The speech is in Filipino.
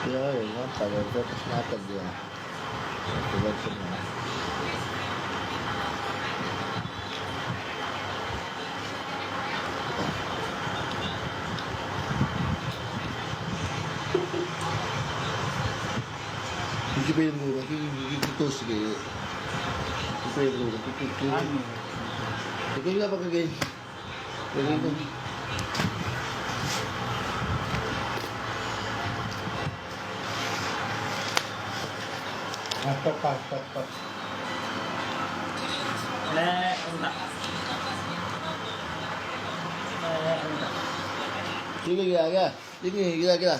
Kaya yun, pagod ko, tapos natag yan. Pagod ko na. Hindi pa yung mura, hindi ko sige. Hindi pa yung mura, ikaw nga pa kagay. Kagay ko. Stop. Unta. Unta. Sige, gila. Sige, gila. Udah.